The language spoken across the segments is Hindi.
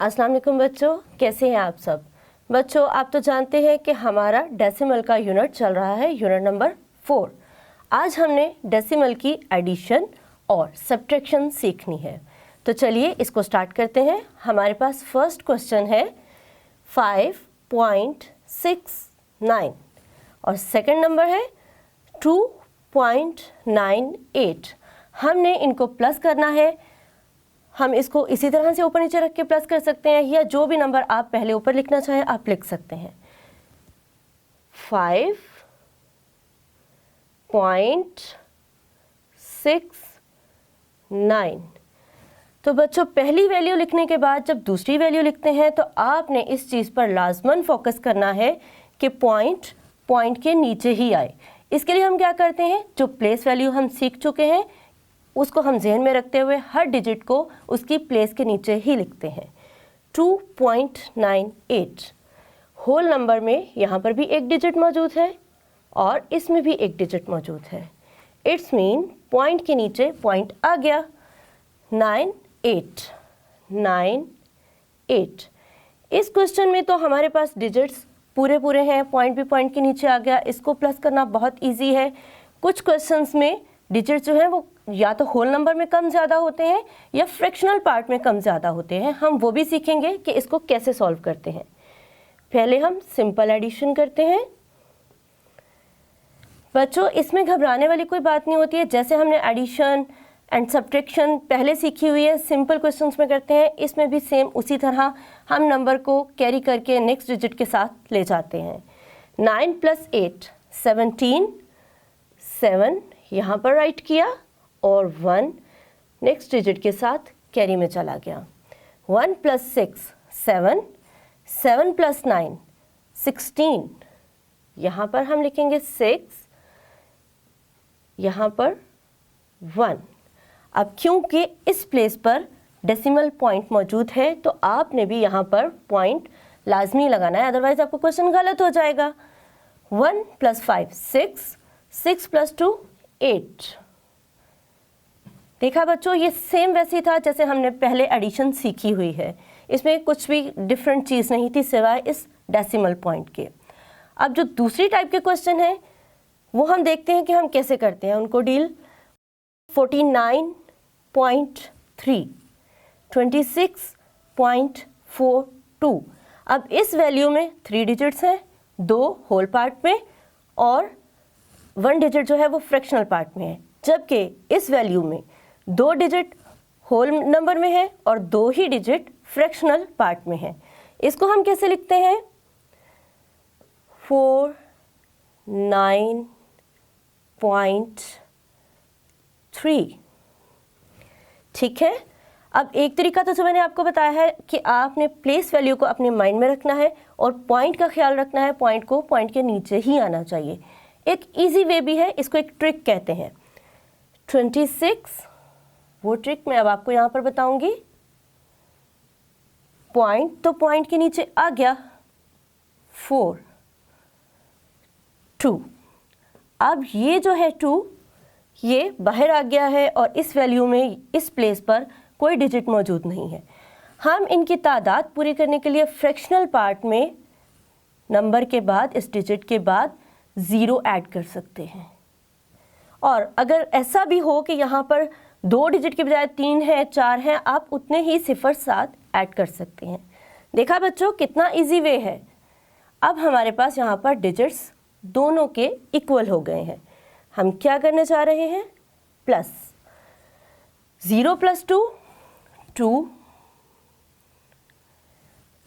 अस्सलाम वालेकुम बच्चों, कैसे हैं आप सब। बच्चों आप तो जानते हैं कि हमारा डेसिमल का यूनिट चल रहा है, यूनिट नंबर 4। आज हमने डेसिमल की एडिशन और सब्ट्रैक्शन सीखनी है, तो चलिए इसको स्टार्ट करते हैं। हमारे पास फर्स्ट क्वेश्चन है 5.69 और सेकंड नंबर है 2.98। हमने इनको प्लस करना है। हम इसको इसी तरह से ऊपर नीचे रख के प्लस कर सकते हैं, या जो भी नंबर आप पहले ऊपर लिखना चाहें आप लिख सकते हैं। 5.69। तो बच्चों पहली वैल्यू लिखने के बाद जब दूसरी वैल्यू लिखते हैं तो आपने इस चीज़ पर लाजमन फोकस करना है कि पॉइंट के नीचे ही आए। इसके लिए हम क्या करते हैं, जो प्लेस वैल्यू हम सीख चुके हैं उसको हम जहन में रखते हुए हर डिजिट को उसकी प्लेस के नीचे ही लिखते हैं। 2.98 होल नंबर में यहाँ पर भी एक डिजिट मौजूद है और इसमें भी एक डिजिट मौजूद है। इट्स मीन पॉइंट के नीचे पॉइंट आ गया। 98। इस क्वेश्चन में तो हमारे पास डिजिट्स पूरे हैं, पॉइंट भी पॉइंट के नीचे आ गया। इसको प्लस करना बहुत इजी है। कुछ क्वेश्चंस में डिजिट जो है वो या तो होल नंबर में कम ज़्यादा होते हैं या फ्रैक्शनल पार्ट में कम ज़्यादा होते हैं। हम वो भी सीखेंगे कि इसको कैसे सॉल्व करते हैं। पहले हम सिंपल एडिशन करते हैं। बच्चों इसमें घबराने वाली कोई बात नहीं होती है। जैसे हमने एडिशन एंड सब्ट्रैक्शन पहले सीखी हुई है, सिंपल क्वेश्चंस में करते हैं, इसमें भी सेम उसी तरह हम नंबर को कैरी करके नेक्स्ट डिजिट के साथ ले जाते हैं। 9 + 8 17। 7 यहाँ पर राइट किया और 1 नेक्स्ट डिजिट के साथ कैरी में चला गया। 1 + 6 7। 7 + 9 16। यहाँ पर हम लिखेंगे 6, यहाँ पर 1। अब क्योंकि इस प्लेस पर डेसिमल पॉइंट मौजूद है तो आपने भी यहाँ पर पॉइंट लाजमी लगाना है, अदरवाइज आपको क्वेश्चन गलत हो जाएगा। 1 + 5 6। 6 + 2 8। देखा बच्चों, ये सेम वैसे ही था जैसे हमने पहले एडिशन सीखी हुई है। इसमें कुछ भी डिफरेंट चीज़ नहीं थी सिवाय इस डेसिमल पॉइंट के। अब जो दूसरी टाइप के क्वेश्चन हैं वो हम देखते हैं कि हम कैसे करते हैं उनको डील। 49.3 26.42। अब इस वैल्यू में 3 डिजिट्स हैं, 2 होल पार्ट में और 1 डिजिट जो है वो फ्रैक्शनल पार्ट में है, जबकि इस वैल्यू में 2 डिजिट होल नंबर में है और 2 ही डिजिट फ्रैक्शनल पार्ट में है। इसको हम कैसे लिखते हैं, 49.3। ठीक है। अब एक तरीका तो जो मैंने आपको बताया है कि आपने प्लेस वैल्यू को अपने माइंड में रखना है और पॉइंट का ख्याल रखना है, पॉइंट को पॉइंट के नीचे ही आना चाहिए। एक इजी वे भी है, इसको एक ट्रिक कहते हैं। 26, वो ट्रिक मैं अब आपको यहाँ पर बताऊंगी। पॉइंट तो पॉइंट के नीचे आ गया, 4 2। अब ये जो है 2 ये बाहर आ गया है और इस वैल्यू में इस प्लेस पर कोई डिजिट मौजूद नहीं है। हम इनकी तादाद पूरी करने के लिए फ्रैक्शनल पार्ट में नंबर के बाद इस डिजिट के बाद 0 ऐड कर सकते हैं। और अगर ऐसा भी हो कि यहाँ पर 2 डिजिट के बजाय 3 है 4 हैं, आप उतने ही 0 साथ ऐड कर सकते हैं। देखा बच्चों कितना इजी वे है। अब हमारे पास यहाँ पर डिजिट्स दोनों के इक्वल हो गए हैं। हम क्या करने जा रहे हैं, प्लस 0 + 2 2,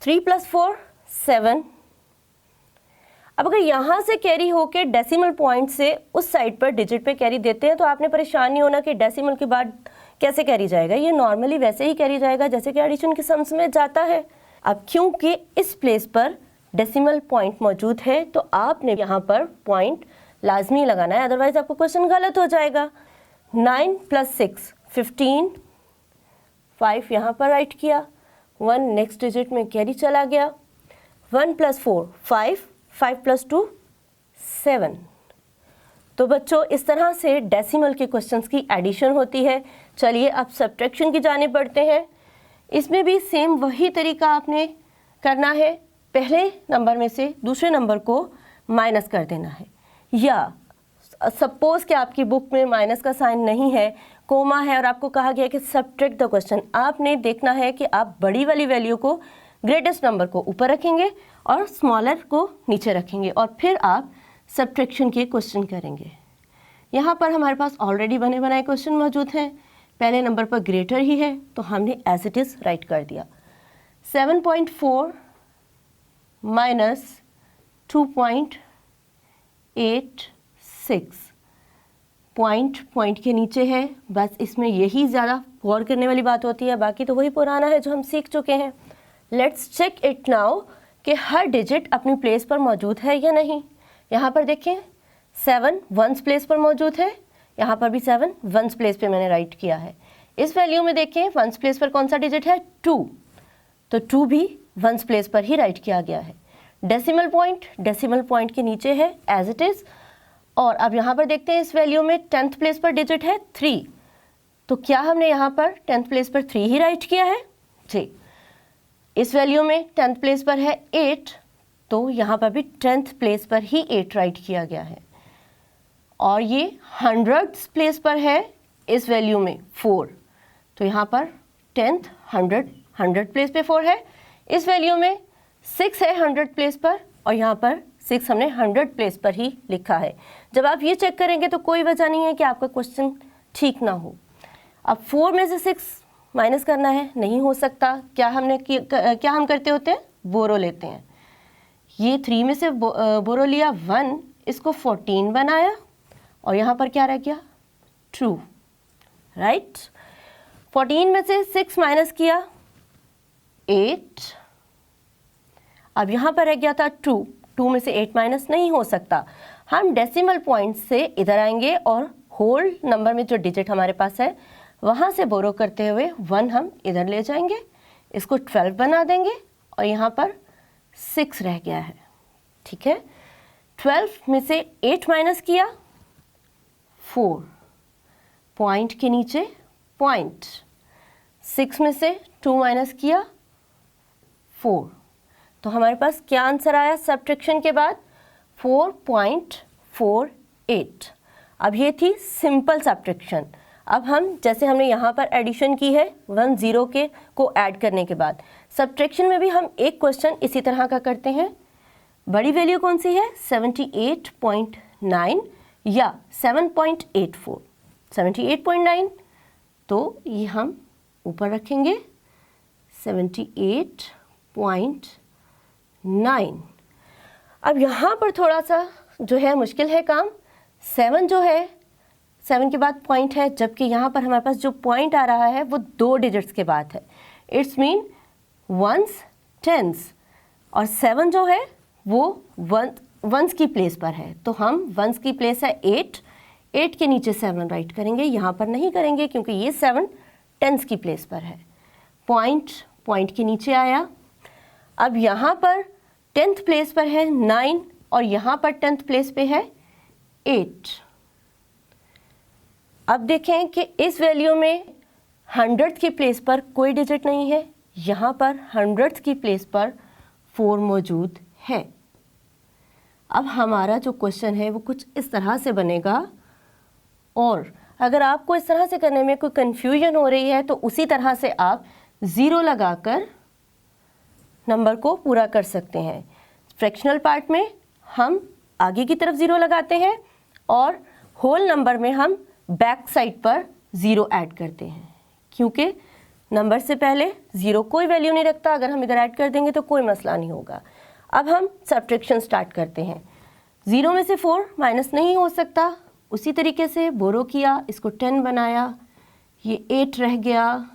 3 + 4 7। अब अगर यहाँ से कैरी होके डेसिमल पॉइंट से उस साइड पर डिजिट पे कैरी देते हैं तो आपने परेशान नहीं होना कि डेसिमल के बाद कैसे कैरी जाएगा। ये नॉर्मली वैसे ही कैरी जाएगा जैसे कि एडिशन के सम्स में जाता है। अब क्योंकि इस प्लेस पर डेसिमल पॉइंट मौजूद है तो आपने यहाँ पर पॉइंट लाजमी लगाना है, अदरवाइज आपको क्वेश्चन गलत हो जाएगा। 9 + 6 15। 5 यहाँ पर राइट किया, 1 नेक्स्ट डिजिट में कैरी चला गया। 1 + 4 5। 5 + 2 7। तो बच्चों इस तरह से डेसिमल के क्वेश्चंस की एडिशन होती है। चलिए अब सब्ट्रैक्शन की जानिब बढ़ते हैं। इसमें भी सेम वही तरीका आपने करना है, पहले नंबर में से दूसरे नंबर को माइनस कर देना है, या सपोज कि आपकी बुक में माइनस का साइन नहीं है, कोमा है और आपको कहा गया कि सब्ट्रैक्ट द क्वेश्चन, आपने देखना है कि आप बड़ी वाली वैल्यू को, ग्रेटेस्ट नंबर को ऊपर रखेंगे और स्मॉलर को नीचे रखेंगे और फिर आप सब्ट्रैक्शन के क्वेश्चन करेंगे। यहाँ पर हमारे पास ऑलरेडी बने बनाए क्वेश्चन मौजूद हैं, पहले नंबर पर ग्रेटर ही है तो हमने एज इट इज़ राइट कर दिया। 7.4 माइनस 2.86 पॉइंट के नीचे है, बस इसमें यही ज़्यादा गौर करने वाली बात होती है, बाकी तो वही पुराना है जो हम सीख चुके हैं। लेट्स चेक इट नाउ कि हर डिजिट अपनी प्लेस पर मौजूद है या नहीं। यहाँ पर देखें 7 वंस प्लेस पर मौजूद है, यहाँ पर भी 7 वंस प्लेस पे मैंने राइट किया है। इस वैल्यू में देखें वंस प्लेस पर कौन सा डिजिट है, 2, तो 2 भी वंस प्लेस पर ही राइट किया गया है। डेसिमल पॉइंट के नीचे है एज इट इज़। और अब यहाँ पर देखते हैं इस वैल्यू में 10th प्लेस पर डिजिट है 3, तो क्या हमने यहाँ पर 10th प्लेस पर 3 ही राइट किया है जी। इस वैल्यू में 10th प्लेस पर है 8, तो यहाँ पर भी 10th प्लेस पर ही 8 राइट किया गया है। और ये 100th प्लेस पर है इस वैल्यू में 4, तो यहाँ पर 10th 100 प्लेस पे 4 है। इस वैल्यू में 6 है 100 प्लेस पर और यहाँ पर 6 हमने 100 प्लेस पर ही लिखा है। जब आप ये चेक करेंगे तो कोई वजह नहीं है कि आपका क्वेश्चन ठीक ना हो। अब 4 में से 6 माइनस करना है, नहीं हो सकता। क्या हम करते होते हैं, बोरो लेते हैं। ये 3 में से बोरो लिया 1, इसको 14 बनाया और यहाँ पर क्या रह गया, ट्रू, राइट। 14 में से 6 माइनस किया 8, अब यहाँ पर रह गया था 2 में से 8 माइनस नहीं हो सकता। हम डेसिमल पॉइंट से इधर आएंगे और होल नंबर में जो डिजिट हमारे पास है वहाँ से बोरो करते हुए 1 हम इधर ले जाएंगे, इसको 12 बना देंगे और यहाँ पर 6 रह गया है, ठीक है। 12 में से 8 माइनस किया 4, पॉइंट के नीचे पॉइंट, 6 में से 2 माइनस किया 4, तो हमारे पास क्या आंसर आया सब्ट्रैक्शन के बाद, 4.48। अब ये थी सिंपल सब्ट्रैक्शन। अब हम जैसे हमने यहाँ पर एडिशन की है 1 0 के को ऐड करने के बाद, सब्ट्रैक्शन में भी हम एक क्वेश्चन इसी तरह का करते हैं। बड़ी वैल्यू कौन सी है, 78.9 या 7.84, 78.9, तो ये हम ऊपर रखेंगे 78.9। अब यहाँ पर थोड़ा सा जो है मुश्किल है काम। 7 जो है, 7 के बाद पॉइंट है, जबकि यहाँ पर हमारे पास जो पॉइंट आ रहा है वो 2 डिजिट्स के बाद है, इट्स मीन वंस टेंस, और 7 जो है वो वंस की प्लेस पर है, तो हम वंस की प्लेस है 8 के नीचे 7 राइट करेंगे, यहाँ पर नहीं करेंगे क्योंकि ये 7 टेंस की प्लेस पर है। पॉइंट के नीचे आया। अब यहाँ पर 10th प्लेस पर है 9 और यहाँ पर 10th प्लेस पे है 8। अब देखें कि इस वैल्यू में 100th की प्लेस पर कोई डिजिट नहीं है, यहाँ पर 100th की प्लेस पर 4 मौजूद है। अब हमारा जो क्वेश्चन है वो कुछ इस तरह से बनेगा, और अगर आपको इस तरह से करने में कोई कन्फ्यूजन हो रही है तो उसी तरह से आप 0 लगाकर नंबर को पूरा कर सकते हैं। फ्रैक्शनल पार्ट में हम आगे की तरफ 0 लगाते हैं और होल नंबर में हम बैक साइड पर 0 ऐड करते हैं, क्योंकि नंबर से पहले 0 कोई वैल्यू नहीं रखता। अगर हम इधर ऐड कर देंगे तो कोई मसला नहीं होगा। अब हम सब्ट्रैक्शन स्टार्ट करते हैं। 0 में से 4 माइनस नहीं हो सकता, उसी तरीके से बोरो किया, इसको 10 बनाया, ये 8 रह गया।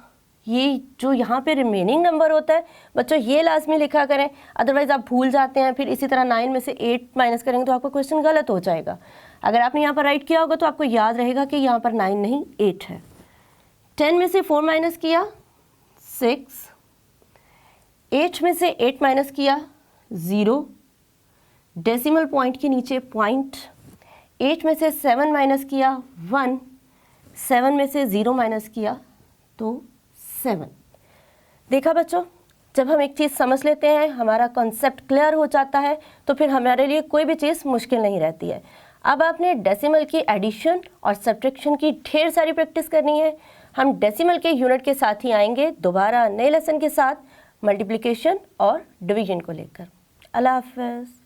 ये जो यहाँ पे रिमेनिंग नंबर होता है बच्चों, ये लाजमी लिखा करें, अदरवाइज़ आप भूल जाते हैं। फिर इसी तरह 9 में से 8 माइनस करेंगे तो आपका क्वेश्चन गलत हो जाएगा। अगर आपने यहाँ पर राइट किया होगा तो आपको याद रहेगा कि यहाँ पर 9 नहीं 8 है। 10 में से 4 माइनस किया 6, 8 में से 8 माइनस किया 0, डेसिमल पॉइंट के नीचे पॉइंट, 8 में से 7 माइनस किया 1, 7 में से 0 माइनस किया तो 7। देखा बच्चों, जब हम एक चीज़ समझ लेते हैं, हमारा कॉन्सेप्ट क्लियर हो जाता है, तो फिर हमारे लिए कोई भी चीज़ मुश्किल नहीं रहती है। अब आपने डेसिमल की एडिशन और सब्ट्रैक्शन की ढेर सारी प्रैक्टिस करनी है। हम डेसिमल के यूनिट के साथ ही आएंगे दोबारा नए लेसन के साथ, मल्टीप्लिकेशन और डिवीजन को लेकर। अल्लाह हाफ़िज़।